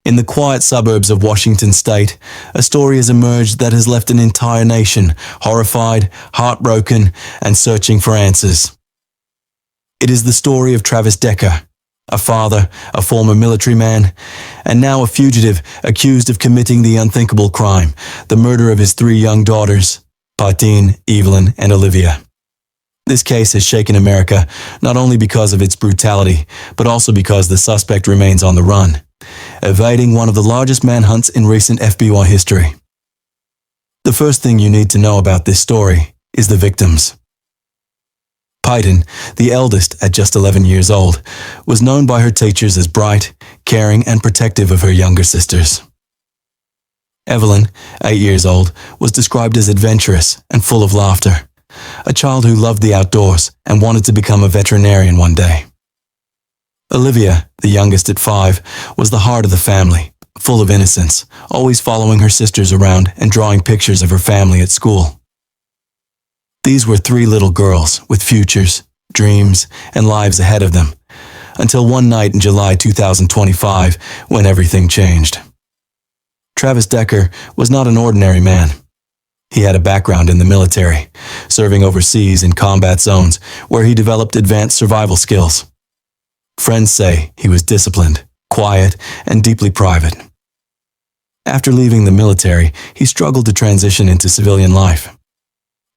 In the quiet suburbs of Washington state, a story has emerged that has left an entire nation horrified, heartbroken, and searching for answers. It is the story of Travis Decker, a father, a former military man, and now a fugitive accused of committing the unthinkable crime, the murder of his 3 young daughters, Paityn, Evelyn, and Olivia. This case has shaken America not only because of its brutality, but also because the suspect remains on the run, evading one of the largest manhunts in recent FBI history. The first thing you need to know about this story is the victims. Paityn, the eldest at just 11 years old, was known by her teachers as bright, caring, and protective of her younger sisters. Evelyn, 8 years old, was described as adventurous and full of laughter, a child who loved the outdoors and wanted to become a veterinarian one day. Olivia, the youngest at 5, was the heart of the family, full of innocence, always following her sisters around and drawing pictures of her family at school. These were 3 little girls with futures, dreams, and lives ahead of them, until one night in July 2025 when everything changed. Travis Decker was not an ordinary man. He had a background in the military, serving overseas in combat zones where he developed advanced survival skills. Friends say he was disciplined, quiet, and deeply private. After leaving the military, he struggled to transition into civilian life.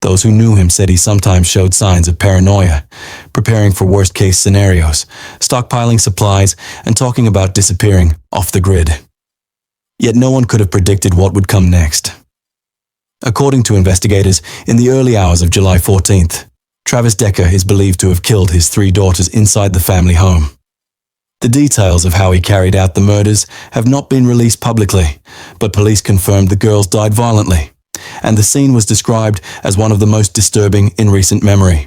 Those who knew him said he sometimes showed signs of paranoia, preparing for worst-case scenarios, stockpiling supplies, and talking about disappearing off the grid. Yet no one could have predicted what would come next. According to investigators, in the early hours of July 14th, Travis Decker is believed to have killed his 3 daughters inside the family home. The details of how he carried out the murders have not been released publicly, but police confirmed the girls died violently, and the scene was described as one of the most disturbing in recent memory.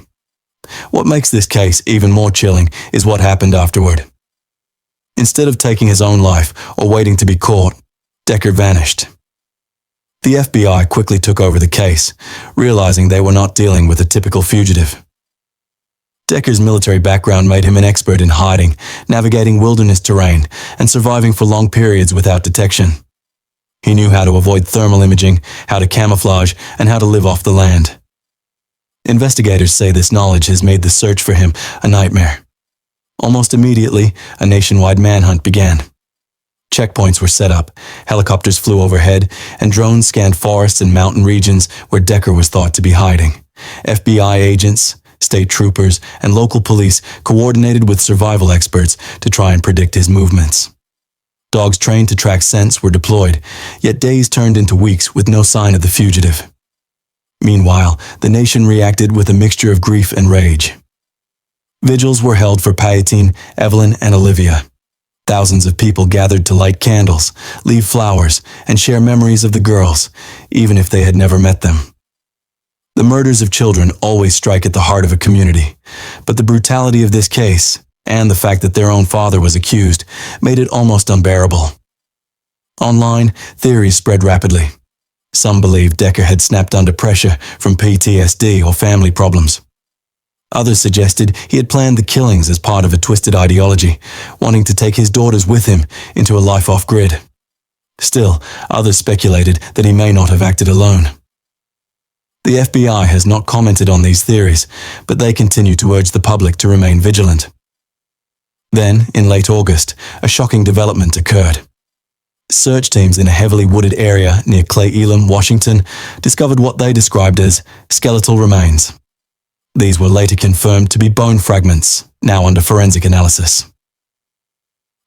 What makes this case even more chilling is what happened afterward. Instead of taking his own life or waiting to be caught, Decker vanished. The FBI quickly took over the case, realizing they were not dealing with a typical fugitive. Decker's military background made him an expert in hiding, navigating wilderness terrain, and surviving for long periods without detection. He knew how to avoid thermal imaging, how to camouflage, and how to live off the land. Investigators say this knowledge has made the search for him a nightmare. Almost immediately, a nationwide manhunt began. Checkpoints were set up, helicopters flew overhead, and drones scanned forests and mountain regions where Decker was thought to be hiding. FBI agents, state troopers, and local police coordinated with survival experts to try and predict his movements. Dogs trained to track scents were deployed, yet days turned into weeks with no sign of the fugitive. Meanwhile, the nation reacted with a mixture of grief and rage. Vigils were held for Paityn, Evelyn, and Olivia. Thousands of people gathered to light candles, leave flowers, and share memories of the girls, even if they had never met them. The murders of children always strike at the heart of a community, but the brutality of this case, and the fact that their own father was accused, made it almost unbearable. Online, theories spread rapidly. Some believed Decker had snapped under pressure from PTSD or family problems. Others suggested he had planned the killings as part of a twisted ideology, wanting to take his daughters with him into a life off-grid. Still, others speculated that he may not have acted alone. The FBI has not commented on these theories, but they continue to urge the public to remain vigilant. Then, in late August, a shocking development occurred. Search teams in a heavily wooded area near Clay Elam, Washington, discovered what they described as skeletal remains. These were later confirmed to be bone fragments, now under forensic analysis.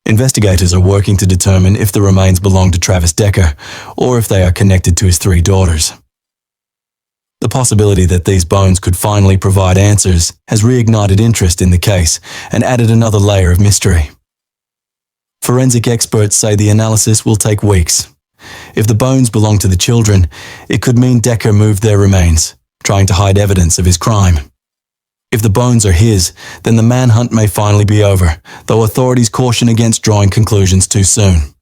Investigators are working to determine if the remains belong to Travis Decker or if they are connected to his 3 daughters. The possibility that these bones could finally provide answers has reignited interest in the case and added another layer of mystery. Forensic experts say the analysis will take weeks. If the bones belong to the children, it could mean Decker moved their remains, trying to hide evidence of his crime. If the bones are his, then the manhunt may finally be over, though authorities caution against drawing conclusions too soon.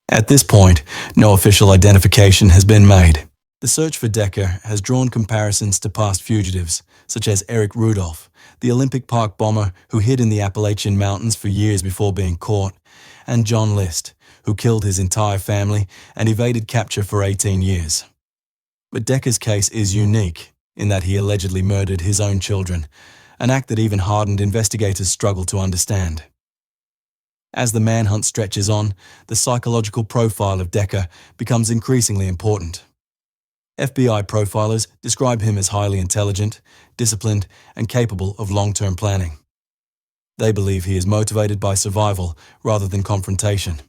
At this point, no official identification has been made. The search for Decker has drawn comparisons to past fugitives, such as Eric Rudolph, the Olympic Park bomber who hid in the Appalachian Mountains for years before being caught, and John List, who killed his entire family and evaded capture for 18 years. But Decker's case is unique in that he allegedly murdered his own children, an act that even hardened investigators struggle to understand. As the manhunt stretches on, the psychological profile of Decker becomes increasingly important. FBI profilers describe him as highly intelligent, disciplined, and capable of long-term planning. They believe he is motivated by survival rather than confrontation.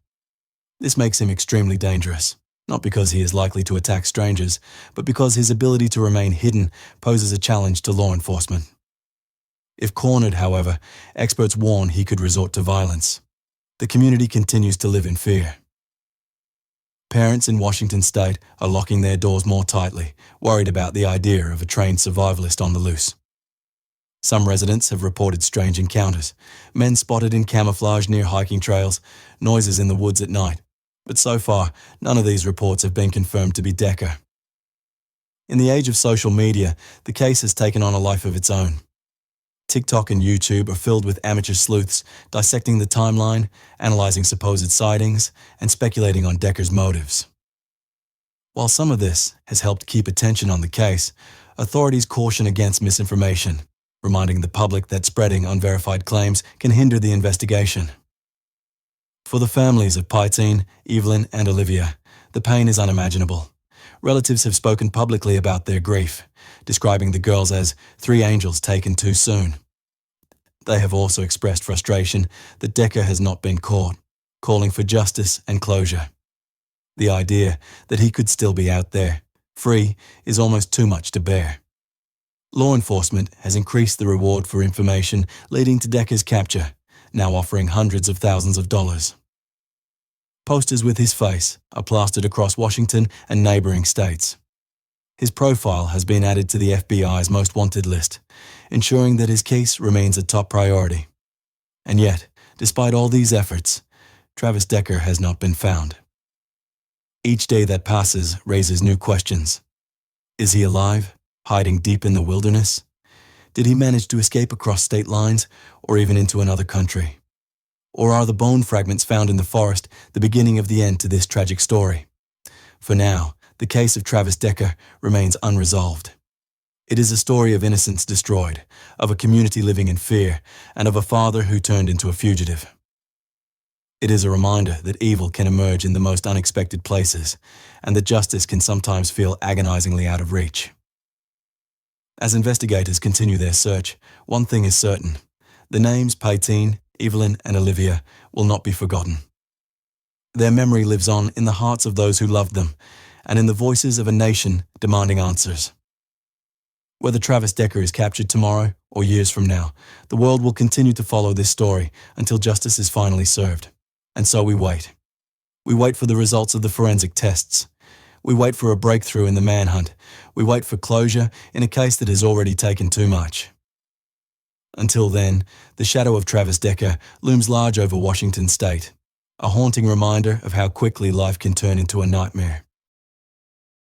This makes him extremely dangerous, not because he is likely to attack strangers, but because his ability to remain hidden poses a challenge to law enforcement. If cornered, however, experts warn he could resort to violence. The community continues to live in fear. Parents in Washington state are locking their doors more tightly, worried about the idea of a trained survivalist on the loose. Some residents have reported strange encounters, men spotted in camouflage near hiking trails, noises in the woods at night, but so far, none of these reports have been confirmed to be Decker. In the age of social media, the case has taken on a life of its own. TikTok and YouTube are filled with amateur sleuths dissecting the timeline, analyzing supposed sightings, and speculating on Decker's motives. While some of this has helped keep attention on the case, authorities caution against misinformation, reminding the public that spreading unverified claims can hinder the investigation. For the families of Paityn, Evelyn, and Olivia, the pain is unimaginable. Relatives have spoken publicly about their grief, describing the girls as 3 angels taken too soon. They have also expressed frustration that Decker has not been caught, calling for justice and closure. The idea that he could still be out there, free, is almost too much to bear. Law enforcement has increased the reward for information leading to Decker's capture, now offering hundreds of thousands of dollars. Posters with his face are plastered across Washington and neighboring states. His profile has been added to the FBI's most wanted list, ensuring that his case remains a top priority. And yet, despite all these efforts, Travis Decker has not been found. Each day that passes raises new questions. Is he alive, hiding deep in the wilderness? Did he manage to escape across state lines or even into another country? Or are the bone fragments found in the forest the beginning of the end to this tragic story? For now, the case of Travis Decker remains unresolved. It is a story of innocence destroyed, of a community living in fear, and of a father who turned into a fugitive. It is a reminder that evil can emerge in the most unexpected places, and that justice can sometimes feel agonizingly out of reach. As investigators continue their search, one thing is certain: the names Paityn, Evelyn, and Olivia will not be forgotten. Their memory lives on in the hearts of those who loved them, and in the voices of a nation demanding answers. Whether Travis Decker is captured tomorrow or years from now, the world will continue to follow this story until justice is finally served. And so we wait. We wait for the results of the forensic tests. We wait for a breakthrough in the manhunt. We wait for closure in a case that has already taken too much. Until then, the shadow of Travis Decker looms large over Washington state, a haunting reminder of how quickly life can turn into a nightmare.